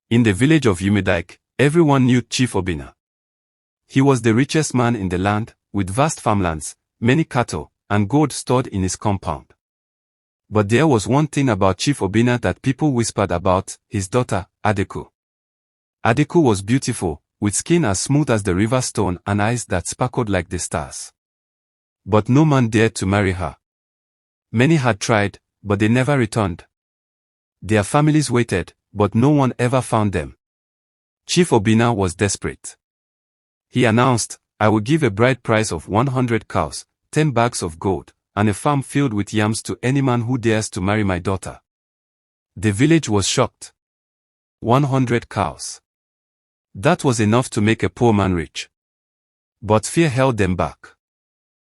In the village of Umidike, everyone knew Chief Obinna. He was the richest man in the land, with vast farmlands, many cattle, and gold stored in his compound. But there was one thing about Chief Obinna that people whispered about: his daughter, Adeku. Adeku was beautiful, with skin as smooth as the river stone and eyes that sparkled like the stars. But no man dared to marry her. Many had tried, but they never returned. Their families waited, but no one ever found them. Chief Obinna was desperate. He announced, "I will give a bride price of 100 cows, 10 bags of gold, and a farm filled with yams to any man who dares to marry my daughter." The village was shocked. 100 cows. That was enough to make a poor man rich. But fear held them back.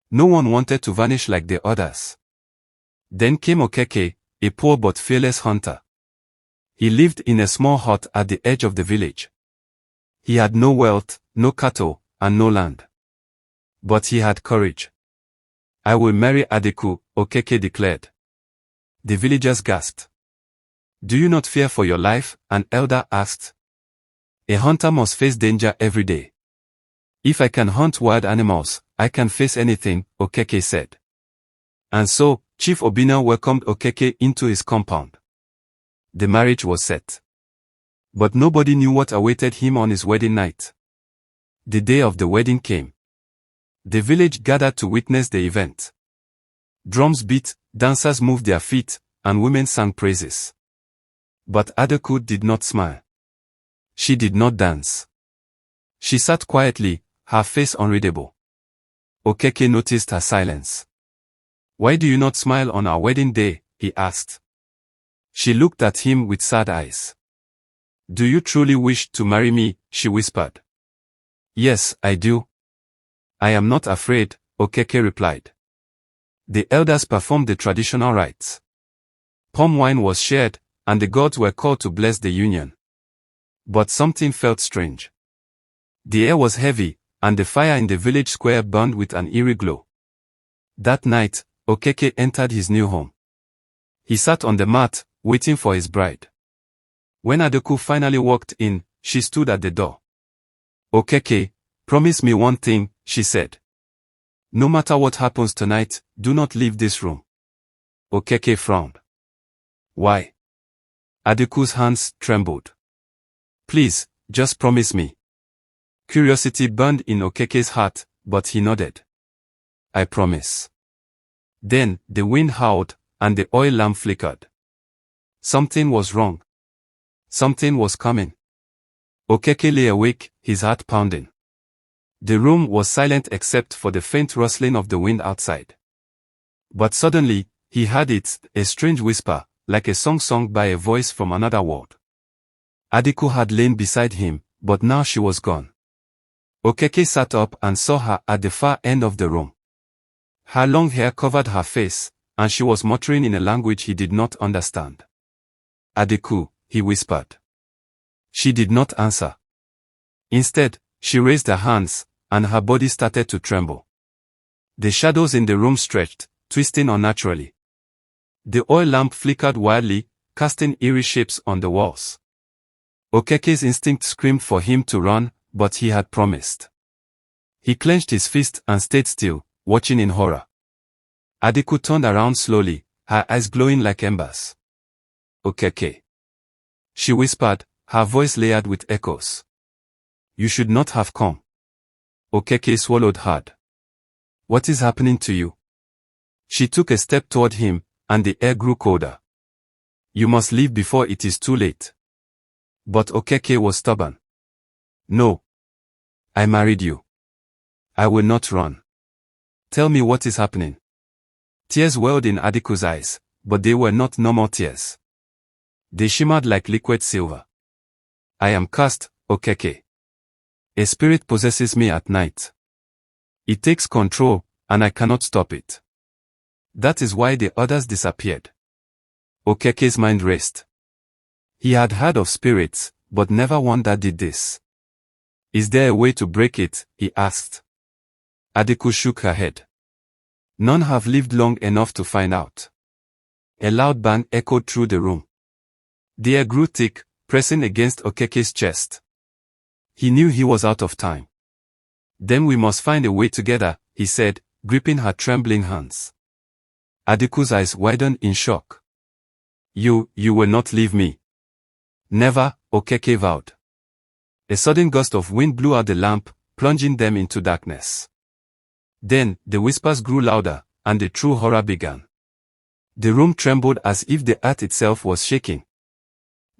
No one wanted to vanish like the others. Then came Okeke, a poor but fearless hunter. He lived in a small hut at the edge of the village. He had no wealth, no cattle, and no land. But he had courage. "I will marry Adeku," Okeke declared. The villagers gasped. "Do you not fear for your life?" an elder asked. "A hunter must face danger every day. If I can hunt wild animals, I can face anything," Okeke said. And so, Chief Obinna welcomed Okeke into his compound. The marriage was set. But nobody knew what awaited him on his wedding night. The day of the wedding came. The village gathered to witness the event. Drums beat, dancers moved their feet, and women sang praises. But Adeku did not smile. She did not dance. She sat quietly, her face unreadable. Okeke noticed her silence. "Why do you not smile on our wedding day?" he asked. She looked at him with sad eyes. "Do you truly wish to marry me?" she whispered. "Yes, I do. I am not afraid," Okeke replied. The elders performed the traditional rites. Palm wine was shared, and the gods were called to bless the union. But something felt strange. The air was heavy, and the fire in the village square burned with an eerie glow. That night, Okeke entered his new home. He sat on the mat, waiting for his bride. When Adeku finally walked in, she stood at the door. "Okeke, promise me one thing," she said. "No matter what happens tonight, do not leave this room." Okeke frowned. "Why?" Adeku's hands trembled. "Please, just promise me." Curiosity burned in Okeke's heart, but he nodded. "I promise." Then, the wind howled, and the oil lamp flickered. Something was wrong. Something was coming. Okeke lay awake, his heart pounding. The room was silent except for the faint rustling of the wind outside. But suddenly, he heard it, a strange whisper, like a song sung by a voice from another world. Adeku had lain beside him, but now she was gone. Okeke sat up and saw her at the far end of the room. Her long hair covered her face, and she was muttering in a language he did not understand. "Adeku," he whispered. She did not answer. Instead, she raised her hands, and her body started to tremble. The shadows in the room stretched, twisting unnaturally. The oil lamp flickered wildly, casting eerie shapes on the walls. Okeke's instinct screamed for him to run, but he had promised. He clenched his fist and stayed still, watching in horror. Adeku turned around slowly, her eyes glowing like embers. "Okeke," she whispered, her voice layered with echoes. "You should not have come." Okeke swallowed hard. "What is happening to you?" She took a step toward him, and the air grew colder. "You must leave before it is too late." But Okeke was stubborn. "No. I married you. I will not run. Tell me what is happening." Tears welled in Adeku's eyes, but they were not normal tears. They shimmered like liquid silver. "I am cursed, Okeke. A spirit possesses me at night. It takes control, and I cannot stop it. That is why the others disappeared." Okeke's mind raced. He had heard of spirits, but never one that did this. "Is there a way to break it?" he asked. Adeku shook her head. "None have lived long enough to find out." A loud bang echoed through the room. The air grew thick, pressing against Okeke's chest. He knew he was out of time. Then we must find a way together, he said, gripping her trembling hands. Adeku's eyes widened in shock. You will not leave me. Never, Okeke vowed. A sudden gust of wind blew out the lamp, plunging them into darkness. Then, the whispers grew louder, and the true horror began. The room trembled as if the earth itself was shaking.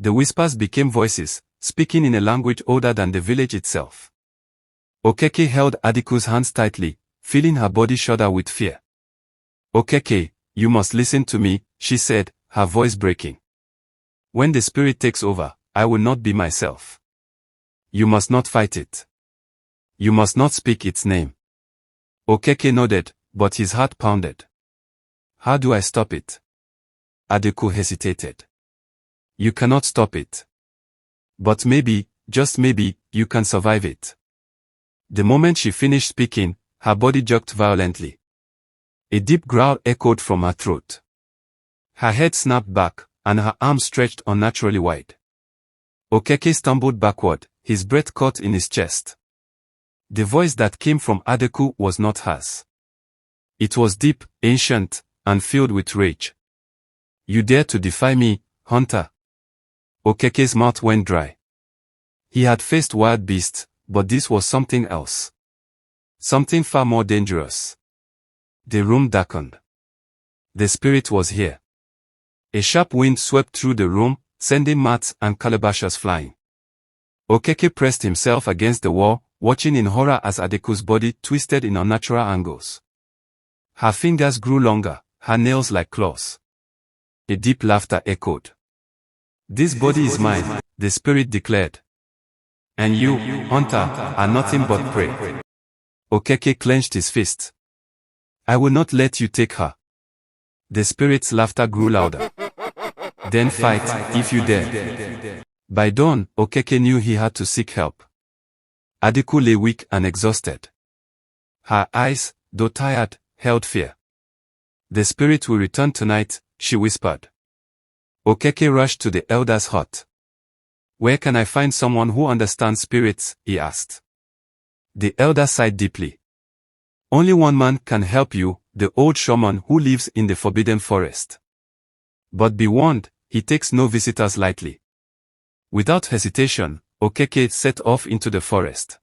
The whispers became voices, speaking in a language older than the village itself. Okeke held Adeku's hands tightly, feeling her body shudder with fear. Okeke, you must listen to me, she said, her voice breaking. When the spirit takes over, I will not be myself. You must not fight it. You must not speak its name. Okeke nodded, but his heart pounded. How do I stop it? Adeku hesitated. You cannot stop it. But maybe, just maybe, you can survive it. The moment she finished speaking, her body jerked violently. A deep growl echoed from her throat. Her head snapped back, and her arms stretched unnaturally wide. Okeke stumbled backward, his breath caught in his chest. The voice that came from Adeku was not hers. It was deep, ancient, and filled with rage. You dare to defy me, hunter? Okeke's mouth went dry. He had faced wild beasts, but this was something else. Something far more dangerous. The room darkened. The spirit was here. A sharp wind swept through the room, sending mats and calabashes flying. Okeke pressed himself against the wall, watching in horror as Adeku's body twisted in unnatural angles. Her fingers grew longer, her nails like claws. A deep laughter echoed. This body is mine, the spirit declared. And you, hunter, are nothing but prey. Okeke clenched his fist. I will not let you take her. The spirit's laughter grew louder. Then fight, if you dare. By dawn, Okeke knew he had to seek help. Adeku lay weak and exhausted. Her eyes, though tired, held fear. The spirit will return tonight, she whispered. Okeke rushed to the elder's hut. Where can I find someone who understands spirits? He asked. The elder sighed deeply. Only one man can help you, the old shaman who lives in the forbidden forest. But be warned, he takes no visitors lightly. Without hesitation, Okeke set off into the forest.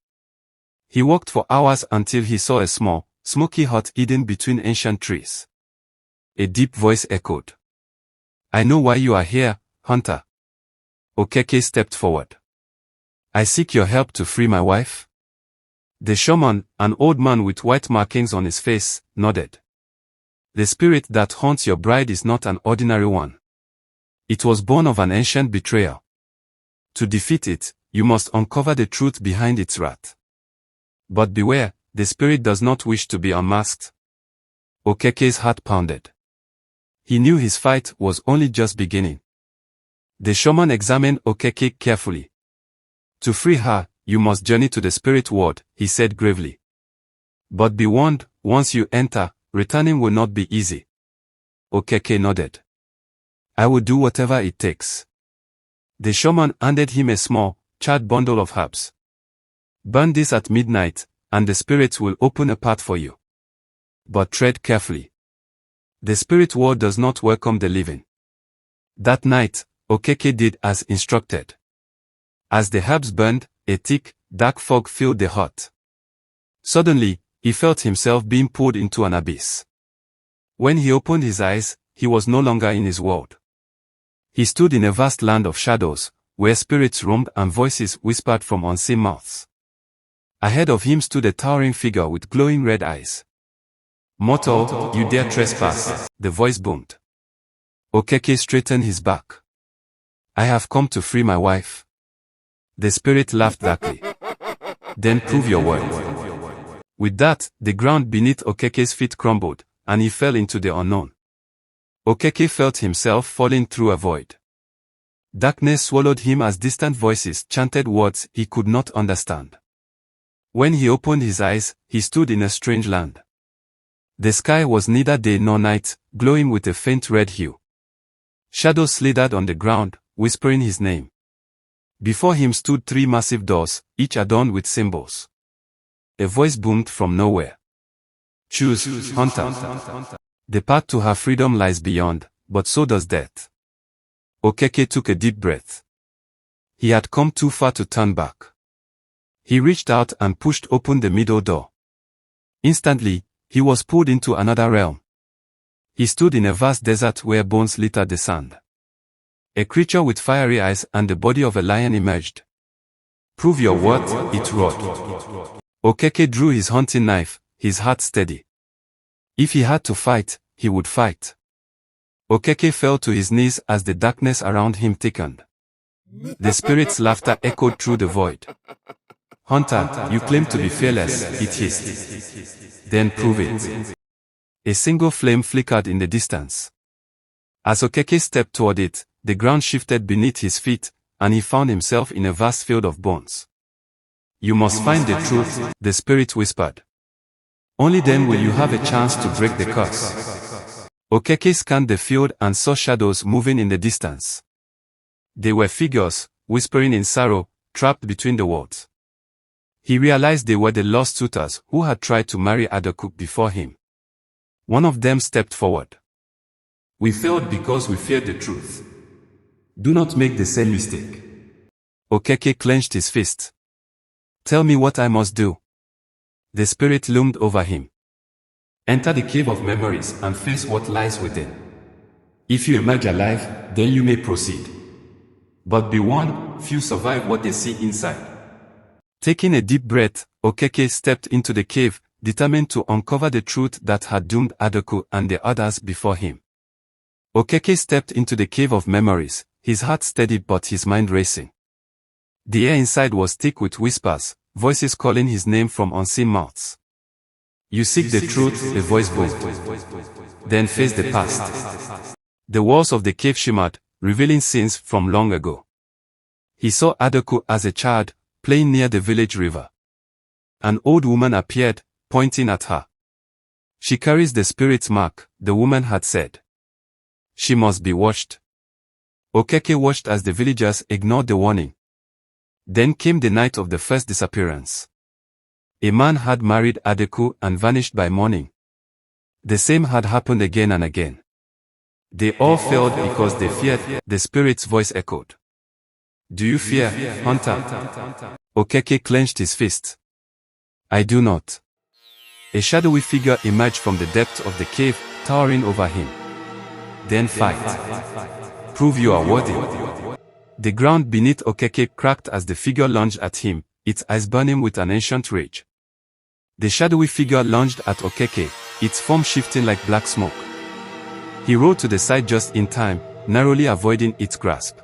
He walked for hours until he saw a small, smoky hut hidden between ancient trees. A deep voice echoed. I know why you are here, hunter. Okeke stepped forward. I seek your help to free my wife. The shaman, an old man with white markings on his face, nodded. The spirit that haunts your bride is not an ordinary one. It was born of an ancient betrayal. To defeat it, you must uncover the truth behind its wrath. But beware, the spirit does not wish to be unmasked. Okeke's heart pounded. He knew his fight was only just beginning. The shaman examined Okeke carefully. To free her, you must journey to the spirit world, he said gravely. But be warned, once you enter, returning will not be easy. Okeke nodded. I will do whatever it takes. The shaman handed him a small, charred bundle of herbs. Burn this at midnight, and the spirits will open a path for you. But tread carefully. The spirit world does not welcome the living. That night, Okeke did as instructed. As the herbs burned, a thick, dark fog filled the hut. Suddenly, he felt himself being pulled into an abyss. When he opened his eyes, he was no longer in his world. He stood in a vast land of shadows, where spirits roamed and voices whispered from unseen mouths. Ahead of him stood a towering figure with glowing red eyes. Mortal, you dare trespass, the voice boomed. Okeke straightened his back. I have come to free my wife. The spirit laughed darkly. Then prove your word. With that, the ground beneath Okeke's feet crumbled, and he fell into the unknown. Okeke felt himself falling through a void. Darkness swallowed him as distant voices chanted words he could not understand. When he opened his eyes, he stood in a strange land. The sky was neither day nor night, glowing with a faint red hue. Shadows slithered on the ground, whispering his name. Before him stood 3 massive doors, each adorned with symbols. A voice boomed from nowhere. Choose, hunter. The path to her freedom lies beyond, but so does death. Okeke took a deep breath. He had come too far to turn back. He reached out and pushed open the middle door. Instantly, he was pulled into another realm. He stood in a vast desert where bones littered the sand. A creature with fiery eyes and the body of a lion emerged. Prove your worth, it roared. Okeke drew his hunting knife, his heart steady. If he had to fight, he would fight. Okeke fell to his knees as the darkness around him thickened. The spirit's laughter echoed through the void. Hunter, you claim to be fearless, it hissed. Then prove it. A single flame flickered in the distance. As Okeke stepped toward it, the ground shifted beneath his feet, and he found himself in a vast field of bones. You must find the truth, the spirit whispered. Only then will you have a chance to break the curse. Okeke scanned the field and saw shadows moving in the distance. They were figures, whispering in sorrow, trapped between the worlds. He realized they were the lost suitors who had tried to marry Adaku before him. One of them stepped forward. We failed because we feared the truth. Do not make the same mistake. Okeke clenched his fist. Tell me what I must do. The spirit loomed over him. Enter the cave of memories and face what lies within. If you emerge alive, then you may proceed. But be warned, few survive what they see inside. Taking a deep breath, Okeke stepped into the cave, determined to uncover the truth that had doomed Adaku and the others before him. Okeke stepped into the cave of memories, his heart steady but his mind racing. The air inside was thick with whispers, voices calling his name from unseen mouths. You seek the truth, a voice boomed. Then face the past. The walls of the cave shimmered, revealing scenes from long ago. He saw Adaku as a child, playing near the village river. An old woman appeared, pointing at her. She carries the spirit's mark, the woman had said. She must be watched. Okeke watched as the villagers ignored the warning. Then came the night of the first disappearance. A man had married Adaku and vanished by morning. The same had happened again and again. They all failed because they feared, the spirit's voice echoed. Do you fear, hunter? Okeke clenched his fist. I do not. A shadowy figure emerged from the depth of the cave, towering over him. Then fight. Prove you are worthy. The ground beneath Okeke cracked as the figure lunged at him, its eyes burning with an ancient rage. The shadowy figure lunged at Okeke, its form shifting like black smoke. He rolled to the side just in time, narrowly avoiding its grasp.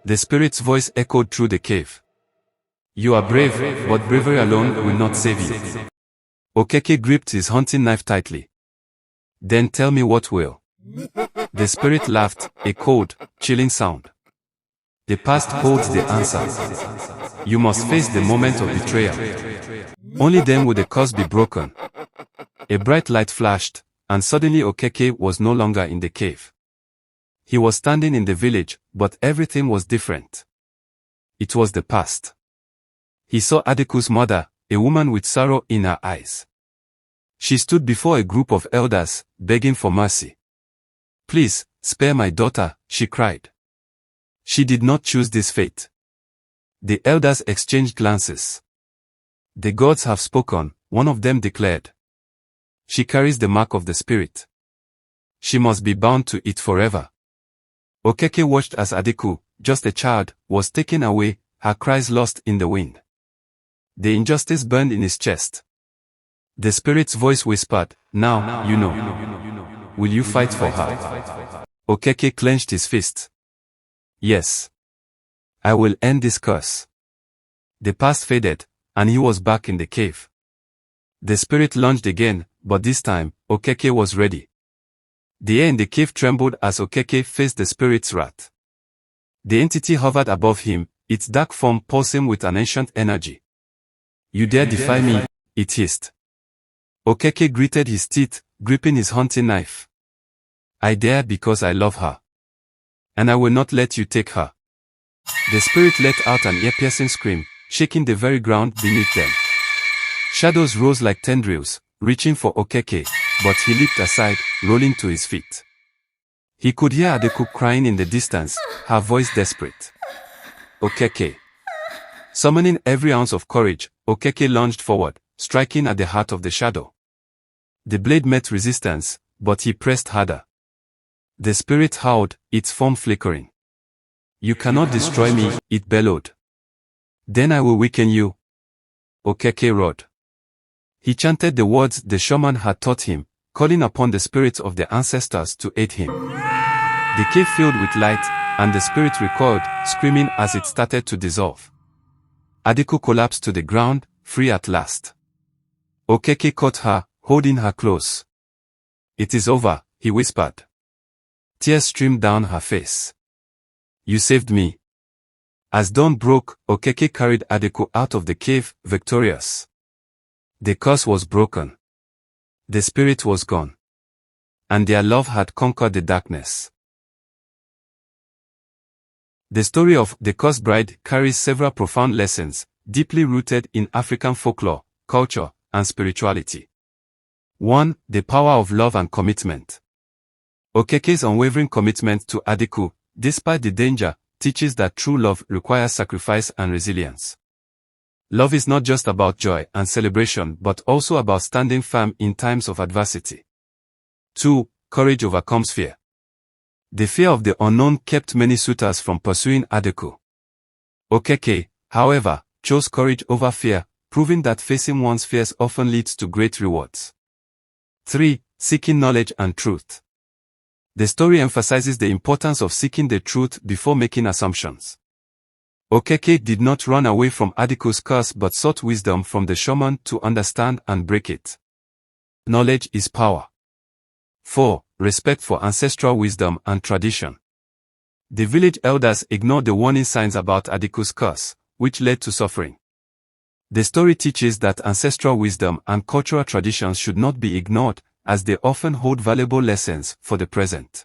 The spirit's voice echoed through the cave. You are brave, but bravery alone will not save you. Okeke gripped his hunting knife tightly. Then tell me what will. The spirit laughed, a cold, chilling sound. The past holds the answer. You must face the moment of betrayal. Only then will the curse be broken. A bright light flashed, and suddenly Okeke was no longer in the cave. He was standing in the village, but everything was different. It was the past. He saw Adeku's mother, a woman with sorrow in her eyes. She stood before a group of elders, begging for mercy. Please, spare my daughter, she cried. She did not choose this fate. The elders exchanged glances. The gods have spoken, one of them declared. She carries the mark of the spirit. She must be bound to it forever. Okeke watched as Adeku, just a child, was taken away, her cries lost in the wind. The injustice burned in his chest. The spirit's voice whispered, now, you know. Will you fight for her? Okeke clenched his fist. Yes. I will end this curse. The past faded, and he was back in the cave. The spirit lunged again, but this time, Okeke was ready. The air in the cave trembled as Okeke faced the spirit's wrath. The entity hovered above him, its dark form pulsing with an ancient energy. You dare defy me, it hissed. Okeke gritted his teeth, gripping his hunting knife. I dare because I love her. And I will not let you take her. The spirit let out an ear-piercing scream, shaking the very ground beneath them. Shadows rose like tendrils, reaching for Okeke, but he leaped aside, rolling to his feet. He could hear Adeku crying in the distance, her voice desperate. Okeke. Summoning every ounce of courage, Okeke lunged forward, striking at the heart of the shadow. The blade met resistance, but he pressed harder. The spirit howled, its form flickering. "You cannot destroy me," it bellowed. "Then I will weaken you," Okeke roared. He chanted the words the shaman had taught him, calling upon the spirits of the ancestors to aid him. The cave filled with light, and the spirit recoiled, screaming as it started to dissolve. Adeku collapsed to the ground, free at last. Okeke caught her, holding her close. "It is over," he whispered. Tears streamed down her face. "You saved me." As dawn broke, Okeke carried Adeku out of the cave, victorious. The curse was broken. The spirit was gone. And their love had conquered the darkness. The story of The Cursed Bride carries several profound lessons, deeply rooted in African folklore, culture, and spirituality. 1. The power of love and commitment. Okeke's unwavering commitment to Adeku, despite the danger, teaches that true love requires sacrifice and resilience. Love is not just about joy and celebration but also about standing firm in times of adversity. 2. Courage overcomes fear. The fear of the unknown kept many suitors from pursuing Adeku. Okeke, however, chose courage over fear, proving that facing one's fears often leads to great rewards. 3. Seeking knowledge and truth. The story emphasizes the importance of seeking the truth before making assumptions. Okeke did not run away from Adeku's curse but sought wisdom from the shaman to understand and break it. Knowledge is power. 4. Respect for ancestral wisdom and tradition. The village elders ignored the warning signs about Adeku's curse, which led to suffering. The story teaches that ancestral wisdom and cultural traditions should not be ignored, as they often hold valuable lessons for the present.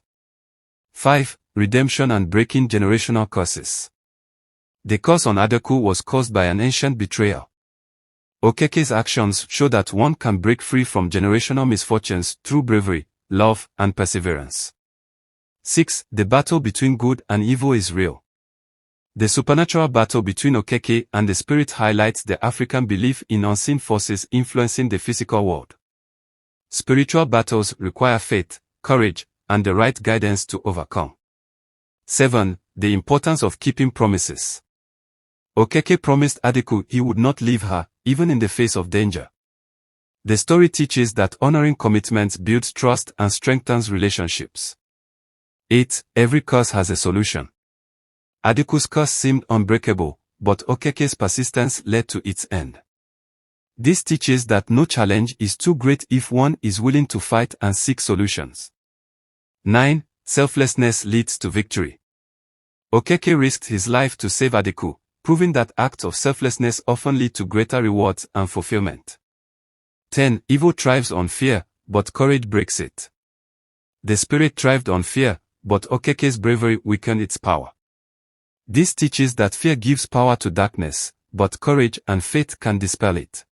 5. Redemption and breaking generational curses. The curse on Adeku was caused by an ancient betrayal. Okeke's actions show that one can break free from generational misfortunes through bravery, love, and perseverance. 6. The battle between good and evil is real. The supernatural battle between Okeke and the spirit highlights the African belief in unseen forces influencing the physical world. Spiritual battles require faith, courage, and the right guidance to overcome. 7. The importance of keeping promises. Okeke promised Adeku he would not leave her, even in the face of danger. The story teaches that honoring commitments builds trust and strengthens relationships. 8. Every curse has a solution. Adeku's curse seemed unbreakable, but Okeke's persistence led to its end. This teaches that no challenge is too great if one is willing to fight and seek solutions. 9. Selflessness leads to victory. Okeke risked his life to save Adeku, proving that acts of selflessness often lead to greater rewards and fulfillment. 10. Evil thrives on fear, but courage breaks it. The spirit thrived on fear, but Okeke's bravery weakened its power. This teaches that fear gives power to darkness, but courage and faith can dispel it.